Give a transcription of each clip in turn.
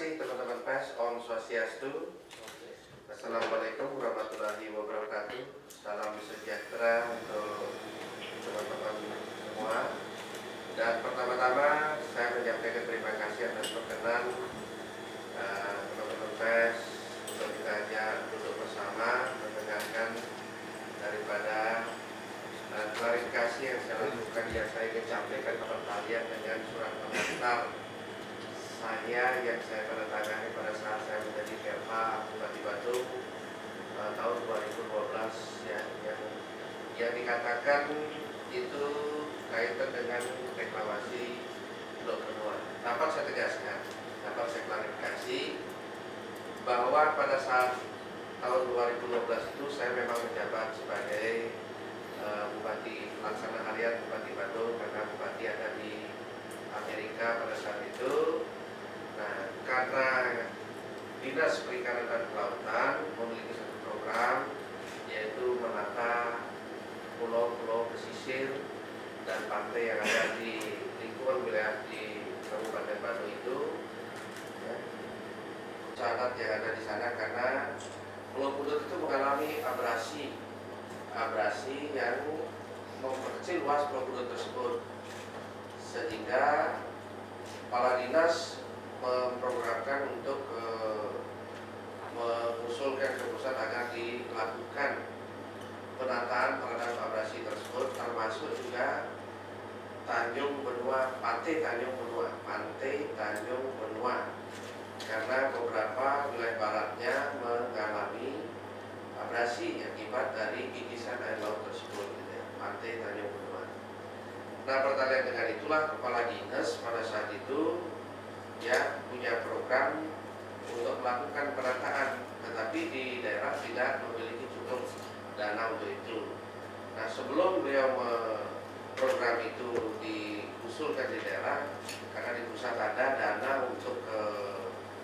kasih teman-teman pers, Om Swastiastu. Assalamualaikum warahmatullahi wabarakatuh. Salam sejahtera untuk teman-teman semua. Dan pertama-tama saya menyampaikan terima kasih atas perkenan teman-teman pers untuk kita ajak duduk bersama mendengarkan daripada klarifikasi yang saya lakukan, yang saya ingin sampaikan kepada kalian dengan surat pengantar saya yang saya tanda-tangani pada saat saya menjadi PLH Bupati Badung tahun 2012 ya, yang dikatakan itu kaitan dengan reklamasi Pulau Benua. Dapat saya tegaskan, dapat saya klarifikasi bahwa pada saat tahun 2012 itu saya memang menjabat sebagai Bupati Pelaksana Harian Bupati Badung, karena Bupati ada di Amerika pada saat itu. Nah, karena Dinas Perikanan dan Kelautan memiliki satu program, yaitu menata pulau-pulau pesisir dan pantai yang ada di lingkungan wilayah di Kabupaten Badung itu, ya, catat yang ada di sana, karena Pulau Pudut itu mengalami abrasi yang memperkecil luas Pulau Pudut tersebut, sehingga Kepala Dinas memprogramkan untuk mengusulkan keputusan agar dilakukan penataan terhadap abrasi tersebut, termasuk juga Tanjung Benua, Pantai Tanjung Benua, karena beberapa wilayah baratnya mengalami abrasi akibat dari gigisan air laut tersebut, gitu ya, Pantai Tanjung Benua. Nah, pertanyaan dengan itulah Kepala Dinas pada saat itu ya punya program untuk melakukan penataan, tetapi di daerah tidak memiliki cukup dana untuk itu. Nah, sebelum beliau program itu diusulkan di daerah, karena di pusat ada dana untuk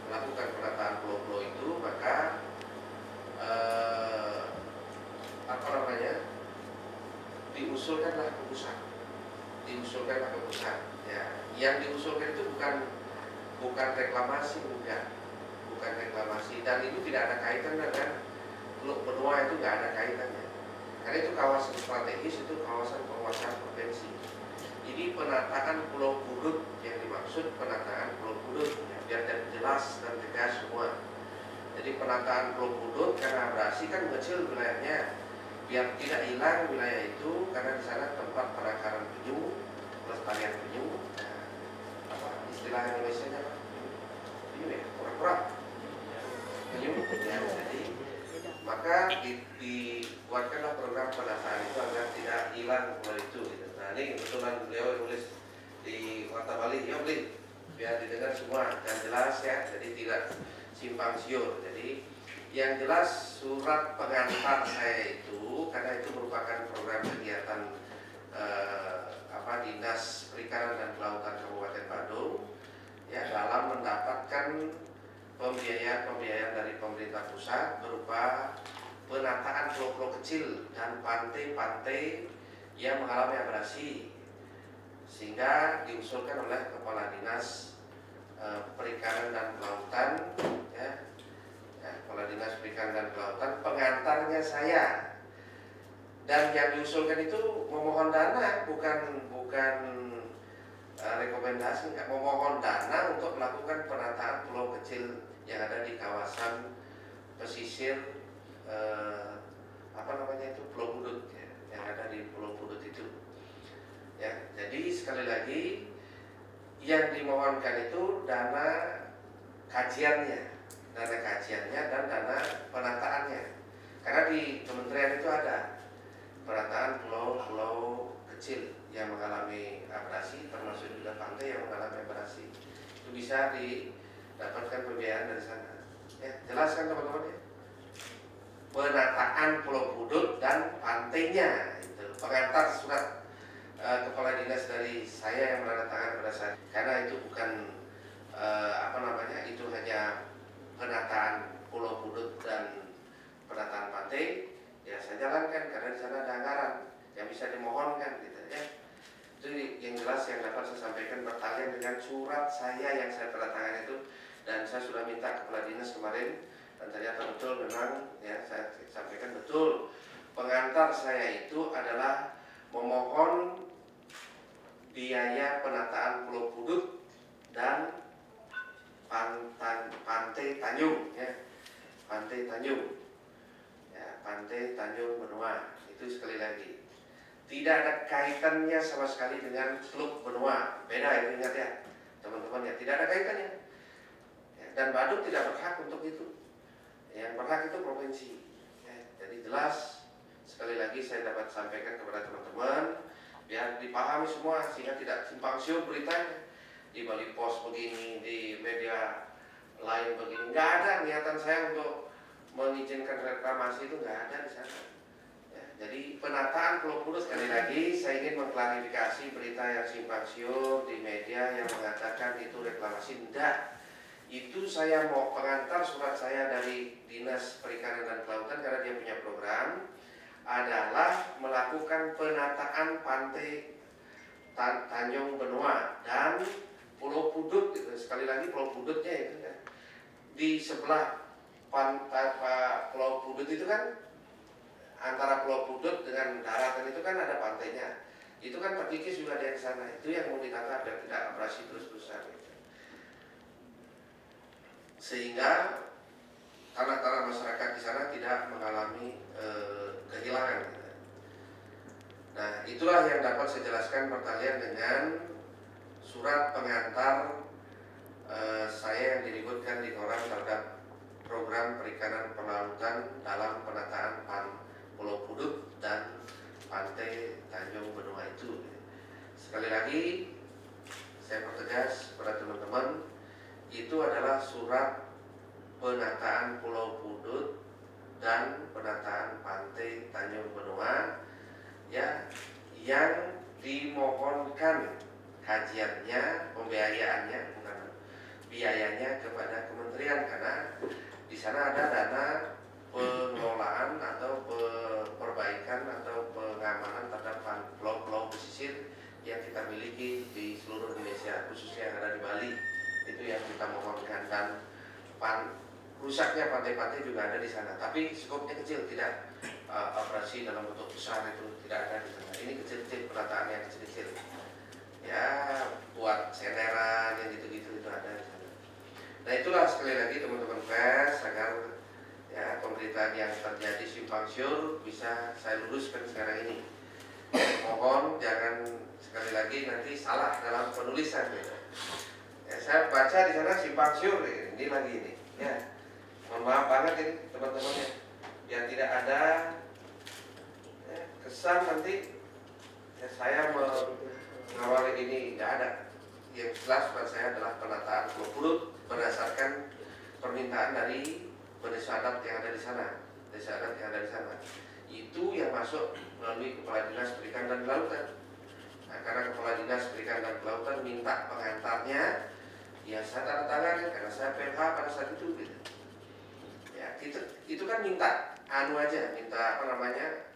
melakukan penataan pulau-pulau itu, maka diusulkanlah ke pusat. Ya, yang diusulkan itu bukan reklamasi, bukan reklamasi, dan itu tidak ada kaitan dengan Pulau Benua, itu nggak ada kaitannya, karena itu kawasan strategis, itu kawasan penguasaan provinsi. Jadi penataan Pulau Pudut yang dimaksud penataan Pulau Pudut, ya, biar jelas dan tegas semua. Jadi penataan Pulau Pudut karena abrasi kan kecil wilayahnya, biar tidak hilang wilayah itu, karena di sana tempat penangkaran penyu, pelestarian penyu. Istilah Indonesia apa? Penyu ya, pura-pura penyu ya. Jadi maka dibuatkanlah program penataan itu agar tidak hilang pulau itu, gitu. Nah, ini kebetulan beliau tulis di Warta Bali, ya beli biar didengar semua dan jelas ya, jadi tidak simpang siur. Jadi yang jelas surat pengantar saya itu, karena itu merupakan program kegiatan Dinas Perikanan dan Kelautan Kabupaten Badung, ya, dalam mendapatkan pembiayaan dari pemerintah pusat berupa penataan pulau-pulau kecil dan pantai-pantai yang mengalami abrasi, sehingga diusulkan oleh Kepala Dinas Perikanan dan Kelautan, ya, Kepala Dinas Perikanan dan Kelautan, pengantarnya saya. Dan yang diusulkan itu memohon dana, bukan rekomendasi, nggak, memohon dana untuk melakukan penataan pulau kecil yang ada di kawasan pesisir Pulau Pudut, ya, yang ada di Pulau Pudut itu. Ya, jadi sekali lagi yang dimohonkan itu dana kajiannya dan dana penataannya, karena di kementerian itu ada penataan pulau-pulau kecil yang mengalami abrasi, termasuk juga pantai yang mengalami abrasi. Itu bisa didapatkan pembiayaan dari sana. Ya, jelaskan teman-teman ya. Penataan Pulau Pudut dan pantainya itu pengantar surat Kepala Dinas dari saya yang menandatangani pada saat, karena itu bukan itu hanya penataan Pulau Pudut dan penataan pantai. Ya, saya jalankan karena di sana ada anggaran yang bisa dimohonkan, gitu ya. Itu yang jelas yang dapat saya sampaikan berkalian dengan surat saya yang saya tanda tangan itu, Dan saya sudah minta kepala dinas kemarin, dan ternyata betul memang ya saya sampaikan betul, pengantar saya itu adalah memohon biaya penataan Pulau Pudut dan Pantai Tanjung, ya, Pantai Tanjung, ya, Pantai Tanjung Benua. Itu sekali lagi tidak ada kaitannya sama sekali dengan Teluk Benua. Beda itu, ingat ya teman-teman ya, tidak ada kaitannya. Ya, dan Badut tidak berhak untuk itu. Yang berhak itu provinsi. Ya, jadi jelas sekali lagi saya dapat sampaikan kepada teman-teman biar dipahami semua sehingga tidak simpang siur beritanya. Di Bali Pos begini, di media lain begini. Nggak ada niatan saya untuk mengizinkan reklamasi, itu nggak ada di sana. Ya, jadi penataan Pulau Pudut, sekali lagi saya ingin mengklarifikasi berita yang simpang siur di media yang mengatakan itu reklamasi. Enggak. Itu saya mau pengantar surat saya dari Dinas Perikanan dan Kelautan karena dia punya program adalah melakukan penataan pantai Tanjung Benua dan Pulau Pudut. Gitu. Sekali lagi Pulau Pudutnya itu kan di sebelah pantai Pulau Pudut itu kan, antara Pulau Pudut dengan daratan itu kan ada pantainya. Itu kan terkikis juga dari sana. Itu yang mau ditangkap dan tidak operasi terus-terusan. Gitu. Sehingga tanah-tanah masyarakat di sana tidak mengalami kehilangan. Gitu. Nah, itulah yang dapat saya jelaskan pertalian dengan surat pengantar saya yang diributkan di koran terhadap program perikanan pelautan dalam penataan Pulau Pudut dan Pantai Tanjung Benua itu. Sekali lagi saya pertegas kepada teman-teman, itu adalah surat penataan Pulau Pudut dan penataan Pantai Tanjung Benua, ya, yang dimohonkan kajiannya, pembiayaannya, bukan biayanya kepada kementerian, karena di sana ada dana pengelolaan atau perbaikan atau pengamanan terhadap pulau-pulau pesisir yang kita miliki di seluruh Indonesia, khususnya yang ada di Bali. Itu yang kita mohonkan, dan rusaknya pantai-pantai juga ada di sana, tapi skopnya kecil, tidak operasi dalam bentuk besar, itu tidak ada di sana. Ini kecil-kecil, penataan yang kecil-kecil, ya, buat senderan yang gitu-gitu itu ada di sana. Nah, itulah sekali lagi teman-teman pers, agar ya pemberitaan yang terjadi simpang siur bisa saya luruskan sekarang ini. Mohon jangan sekali lagi nanti salah dalam penulisan, gitu. Ya, saya baca di sana simpang siur ini lagi ini. Ya, mohon maaf banget ini teman-teman ya, biar tidak ada ya, kesan nanti ya, saya mengawali ini, nggak ada. Yang jelas buat saya adalah penataan Pulau Pudut berdasarkan permintaan dari desa adat yang ada di sana, desa adat yang ada di sana. Itu yang masuk melalui Kepala Dinas Perikanan dan Kelautan. Nah, karena Kepala Dinas Perikanan dan Kelautan minta pengantarnya, ya saya tanda tangan karena saya PLH pada saat itu, gitu. Ya, itu kan minta minta apa namanya,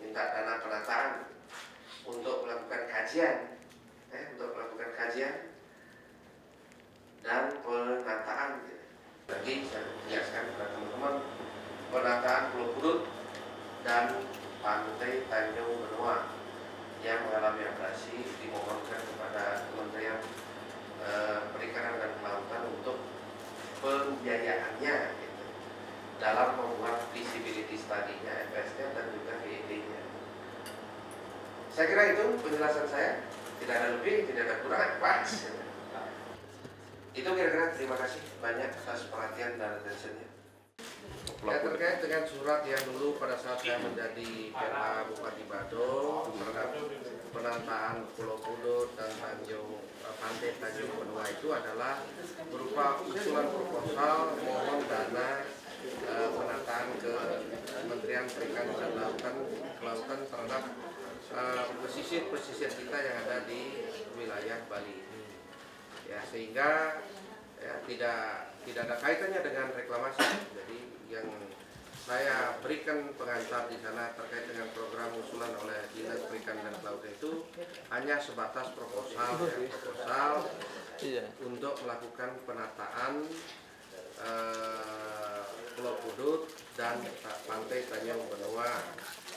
minta dana penataan untuk melakukan kajian, dan penataan. Gitu. Lagi saya jelaskan kepada teman-teman, penataan Pulau Pudut dan Pantai Tanjung Benua yang mengalami abrasi dimohonkan kepada Kementerian Perikanan dan Kelautan untuk pembiayaannya, gitu, dalam membuat visibility study-nya, FS-nya dan juga VED-nya. Saya kira itu penjelasan saya, tidak ada lebih, tidak ada kurang, pas. Itu kira-kira. Terima kasih banyak atas perhatian dan attention-nya. Ya, terkait dengan surat yang dulu pada saat saya menjadi PLH Bupati Badung terhadap penataan Pulau Pudut dan Pantai Tanjung Benua, itu adalah berupa usulan proposal mohon dana penataan ke Kementerian Perikanan dan Kelautan terhadap pesisir kita yang ada di wilayah Bali ini. Ya, sehingga ya, tidak ada kaitannya dengan reklamasi. Jadi yang saya berikan pengantar di sana terkait dengan program usulan oleh Dinas Perikanan Perikanan dan Kelautan itu hanya sebatas proposal untuk melakukan penataan Pulau Pudut dan Pantai Tanjung Benoa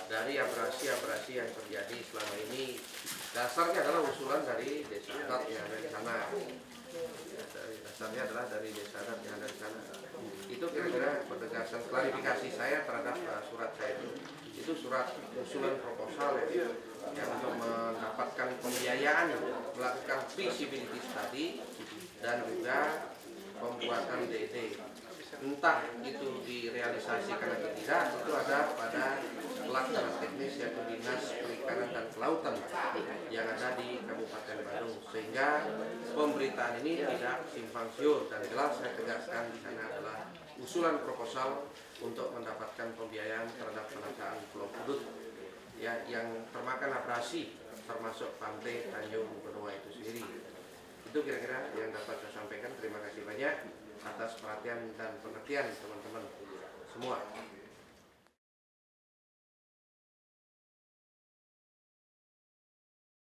dari abrasi-abrasi yang terjadi selama ini. Dasarnya adalah usulan dari desa adat yang ada di sana. Dasarnya adalah dari desa adat yang ada di sana. Itu kira-kira berdasarkan klarifikasi saya terhadap surat saya itu surat usulan proposal yang untuk mendapatkan pembiayaan melakukan feasibility study dan juga pembuatan DD. Entah itu direalisasikan atau tidak, itu ada pada pelaksana teknis yaitu Dinas Perikanan dan Kelautan yang ada di Kabupaten Bandung, sehingga pemberitaan ini tidak simpang siur dan jelas saya tegaskan di sana adalah usulan proposal untuk mendapatkan pembiayaan terhadap penataan Pulau Pudut ya, yang termakan abrasi termasuk Pantai Tanjung Benoa itu sendiri. Itu kira-kira yang dapat saya sampaikan. Terima kasih banyak atas perhatian dan pengertian teman-teman semua.